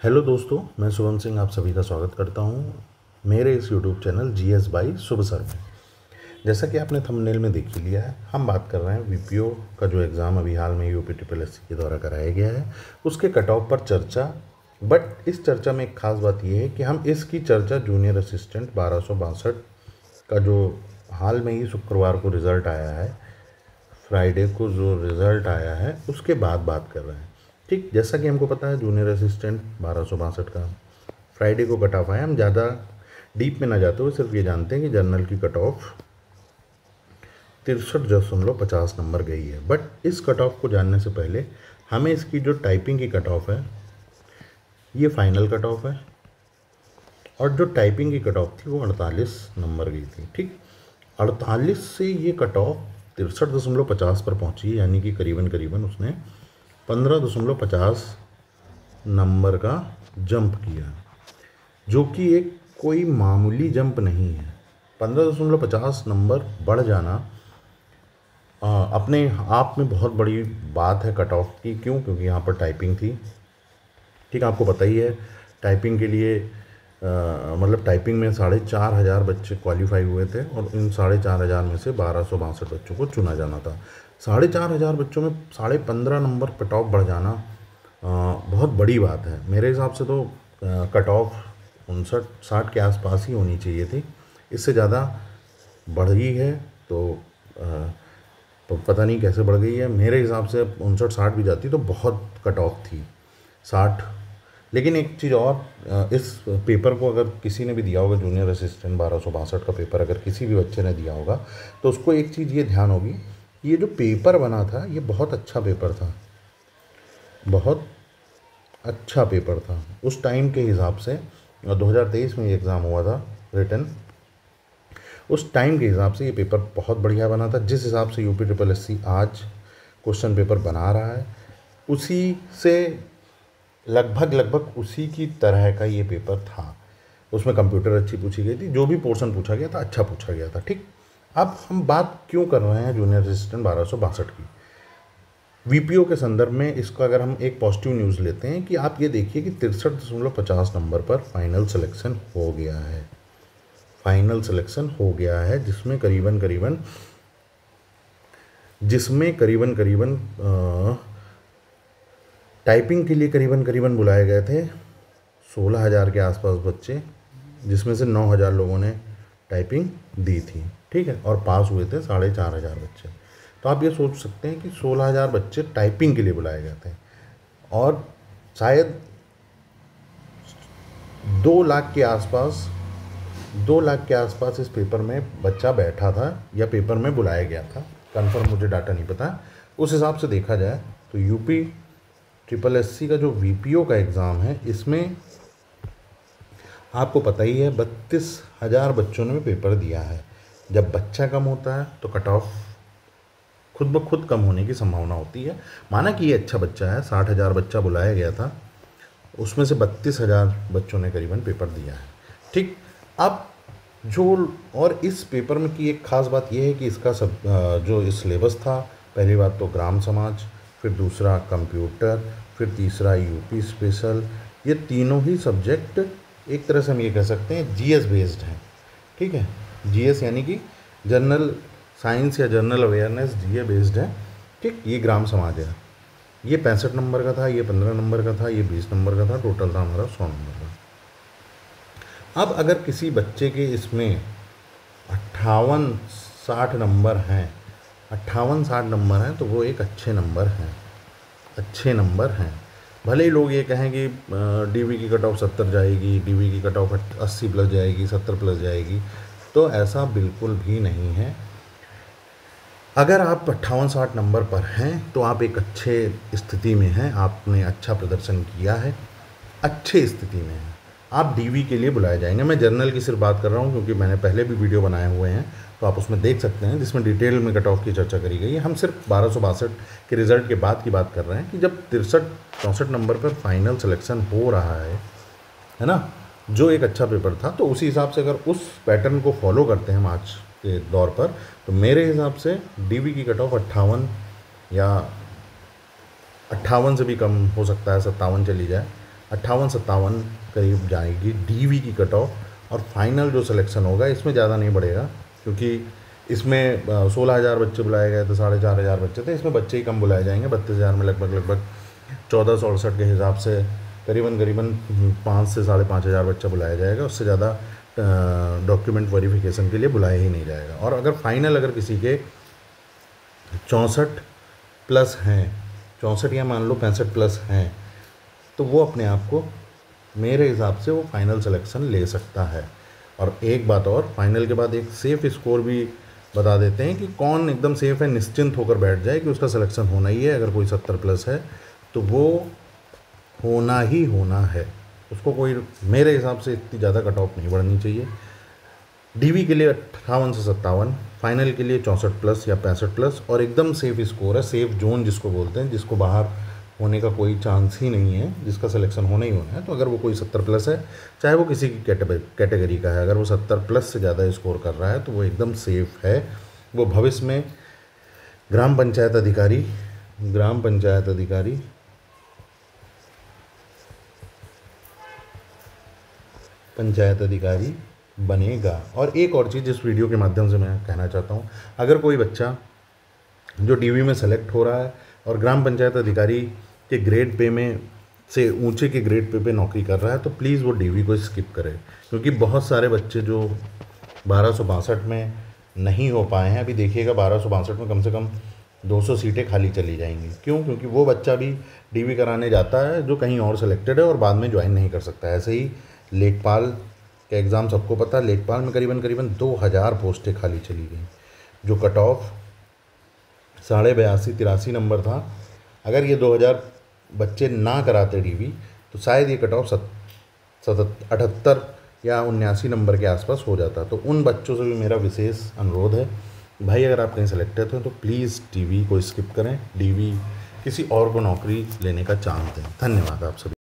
Hello दोस्तों, मैं शुभम सिंह आप सभी का स्वागत करता हूं मेरे इस YouTube channel GS by Shubh sir में। जैसा कि आपने थंबनेल में देख ही लिया है, हम बात कर रहे हैं वीपीओ का जो एग्ज़ाम अभी हाल में यूपी ट्रिपल एससी के द्वारा कराया गया है उसके कट ऑफ पर चर्चा। बट इस चर्चा में एक खास बात यह है कि हम इसकी चर्चा जूनियर असिस्टेंट 1262 का जो हाल में ही शुक्रवार को रिज़ल्ट आया है, फ्राइडे को जो रिज़ल्ट आया है उसके बाद बात कर रहे हैं। ठीक, जैसा कि हमको पता है जूनियर असिस्टेंट 1262 का फ्राइडे को कट ऑफ आया। हम ज़्यादा डीप में ना जाते हुए सिर्फ ये जानते हैं कि जर्नल की कट ऑफ 63.50 नंबर गई है। बट इस कट ऑफ को जानने से पहले हमें इसकी जो टाइपिंग की कट ऑफ है, ये फाइनल कट ऑफ है, और जो टाइपिंग की कट ऑफ थी वो 48 नंबर गई थी। ठीक, 48 से ये कट ऑफ 63.50 पर पहुंची, यानी कि करीबन करीबन उसने 15.50 नंबर का जंप किया, जो कि एक कोई मामूली जंप नहीं है। 15.50 नंबर बढ़ जाना अपने आप में बहुत बड़ी बात है कट ऑफ की। क्यों? क्योंकि यहाँ पर टाइपिंग थी। ठीक, आपको पता ही है टाइपिंग के लिए मतलब टाइपिंग में 4,500 बच्चे क्वालिफाई हुए थे और इन 4,500 में से 1262 बच्चों को चुना जाना था। 4,500 बच्चों में 15.5 नंबर कट ऑफ बढ़ जाना बहुत बड़ी बात है। मेरे हिसाब से तो कट ऑफ 59-60 के आसपास ही होनी चाहिए थी। इससे ज़्यादा बढ़ी है तो पता नहीं कैसे बढ़ गई है। मेरे हिसाब से 59-60 भी जाती तो बहुत कट ऑफ थी 60। लेकिन एक चीज़ और, इस पेपर को अगर किसी ने भी दिया होगा, जूनियर असिस्टेंट 1262 का पेपर अगर किसी भी बच्चे ने दिया होगा, तो उसको एक चीज़ ये ध्यान होगी, ये जो पेपर बना था ये बहुत अच्छा पेपर था, बहुत अच्छा पेपर था उस टाइम के हिसाब से। 2023 में ये एग्ज़ाम हुआ था रिटन, उस टाइम के हिसाब से ये पेपर बहुत बढ़िया बना था। जिस हिसाब से यूपी ट्रिपल एससी आज क्वेश्चन पेपर बना रहा है, उसी से लगभग उसी की तरह का ये पेपर था। उसमें कंप्यूटर अच्छी पूछी गई थी, जो भी पोर्शन पूछा गया था अच्छा पूछा गया था। ठीक, अब हम बात क्यों कर रहे हैं जूनियर असिस्टेंट 1262 की? वीपीओ के संदर्भ में इसका अगर हम एक पॉजिटिव न्यूज़ लेते हैं कि आप ये देखिए कि 63.50 नंबर पर फाइनल सिलेक्शन हो गया है। फाइनल सिलेक्शन हो गया है जिसमें करीबन टाइपिंग के लिए करीबन बुलाए गए थे 16,000 के आसपास बच्चे, जिसमें से 9,000 लोगों ने टाइपिंग दी थी। ठीक है, और पास हुए थे 4,500 बच्चे। तो आप ये सोच सकते हैं कि 16,000 बच्चे टाइपिंग के लिए बुलाए गए थे और शायद 2 लाख के आसपास 2 लाख के आसपास इस पेपर में बच्चा बैठा था या पेपर में बुलाया गया था। कंफर्म मुझे डाटा नहीं पता। उस हिसाब से देखा जाए तो यूपी ट्रिपल एससी का जो वीपीओ का एग्ज़ाम है, इसमें आपको पता ही है 32,000 बच्चों ने पेपर दिया है। जब बच्चा कम होता है तो कट ऑफ खुद ब खुद कम होने की संभावना होती है। माना कि ये अच्छा बच्चा है, 60,000 बच्चा बुलाया गया था, उसमें से 32,000 बच्चों ने करीबन पेपर दिया है। ठीक, अब जो और इस पेपर में की एक ख़ास बात यह है कि इसका सब जो सिलेबस था, पहली बात तो ग्राम समाज, फिर दूसरा कंप्यूटर, फिर तीसरा यूपी स्पेशल, ये तीनों ही सब्जेक्ट एक तरह से हम ये कह सकते हैं जीएस बेस्ड हैं। ठीक है, जीएस यानी कि जनरल साइंस या जनरल अवेयरनेस जीए बेस्ड है। ठीक, ये ग्राम समाज है, ये 65 नंबर का था, ये 15 नंबर का था, ये 20 नंबर का था, टोटल था हमारा 100 नंबर का। अब अगर किसी बच्चे के इसमें 58-60 नंबर हैं, 58-60 नंबर हैं, तो वो एक अच्छे नंबर हैं। भले ही लोग ये कहें कि डीवी की कट ऑफ 70 जाएगी, डीवी की कट ऑफ 80 प्लस जाएगी, 70 प्लस जाएगी, तो ऐसा बिल्कुल भी नहीं है। अगर आप 58-60 नंबर पर हैं तो आप एक अच्छे स्थिति में हैं, आपने अच्छा प्रदर्शन किया है, अच्छे स्थिति में हैं, आप डीवी के लिए बुलाए जाएंगे। मैं जर्नल की सिर्फ बात कर रहा हूँ क्योंकि मैंने पहले भी वीडियो बनाए हुए हैं, तो आप उसमें देख सकते हैं जिसमें डिटेल में कट ऑफ की चर्चा करी गई है। हम सिर्फ 1262 के रिज़ल्ट के बाद की बात कर रहे हैं कि जब 63-64 नंबर पर फाइनल सिलेक्शन हो रहा है ना, जो एक अच्छा पेपर था, तो उसी हिसाब से अगर उस पैटर्न को फॉलो करते हैं हम आज के दौर पर, तो मेरे हिसाब से डीवी की कट ऑफ 58 या 58 से भी कम हो सकता है, 57 चली जाए, 58-57 करीब जाएगी डीवी की कट ऑफ। और फाइनल जो सिलेक्शन होगा इसमें ज़्यादा नहीं बढ़ेगा, क्योंकि इसमें 16,000 बच्चे बुलाए गए थे, 4,500 बच्चे थे, इसमें बच्चे ही कम बुलाए जाएंगे। 32,000 में लगभग 1468 के हिसाब से करीबन 5 से 5,500 बच्चा बुलाया जाएगा। उससे ज़्यादा डॉक्यूमेंट वेरिफिकेशन के लिए बुलाया ही नहीं जाएगा। और अगर फाइनल अगर किसी के 64 प्लस हैं, 64 या मान लो 65 प्लस हैं, तो वो अपने आप को मेरे हिसाब से वो फाइनल सिलेक्शन ले सकता है। और एक बात और, फाइनल के बाद एक सेफ़ स्कोर भी बता देते हैं कि कौन एकदम सेफ़ है, निश्चिंत होकर बैठ जाए कि उसका सिलेक्शन होना ही है। अगर कोई 70 प्लस है तो वो होना ही होना है, उसको कोई मेरे हिसाब से इतनी ज़्यादा कट ऑफ नहीं बढ़नी चाहिए। डीवी के लिए 58 से 57, फाइनल के लिए 64 प्लस या 65 प्लस, और एकदम सेफ़ स्कोर है, सेफ़ जोन जिसको बोलते हैं, जिसको बाहर होने का कोई चांस ही नहीं है, जिसका सिलेक्शन होना ही होना है। तो अगर वो कोई 70 प्लस है, चाहे वो किसी की कैटेगरी का है, अगर वो 70 प्लस से ज़्यादा स्कोर कर रहा है तो वो एकदम सेफ़ है। वो भविष्य में ग्राम पंचायत अधिकारी बनेगा। और एक और चीज़ इस वीडियो के माध्यम से मैं कहना चाहता हूँ, अगर कोई बच्चा जो डीवी में सेलेक्ट हो रहा है और ग्राम पंचायत अधिकारी के ग्रेड पे में से ऊंचे के ग्रेड पे नौकरी कर रहा है, तो प्लीज़ वो डीवी को स्किप करे, क्योंकि बहुत सारे बच्चे जो 1262 में नहीं हो पाए हैं, अभी देखिएगा 1262 में कम से कम 200 सीटें खाली चली जाएंगी। क्यों? क्योंकि वो बच्चा भी डीवी कराने जाता है जो कहीं और सेलेक्टेड है और बाद में ज्वाइन नहीं कर सकता। ऐसे ही लेखपाल का एग्ज़ाम सबको पता है, लेखपाल में करीबन 2000 पोस्टें खाली चली गई, जो कट ऑफ 82-83 नंबर था। अगर ये 2000 बच्चे ना कराते डीवी तो शायद ये कट ऑफ 78 या 79 नंबर के आसपास हो जाता। तो उन बच्चों से भी मेरा विशेष अनुरोध है, भाई अगर आप कहीं सेलेक्टेड हैं तो प्लीज़ डीवी को स्किप करें, डीवी किसी और को नौकरी लेने का चांस दें। धन्यवाद आप सभी।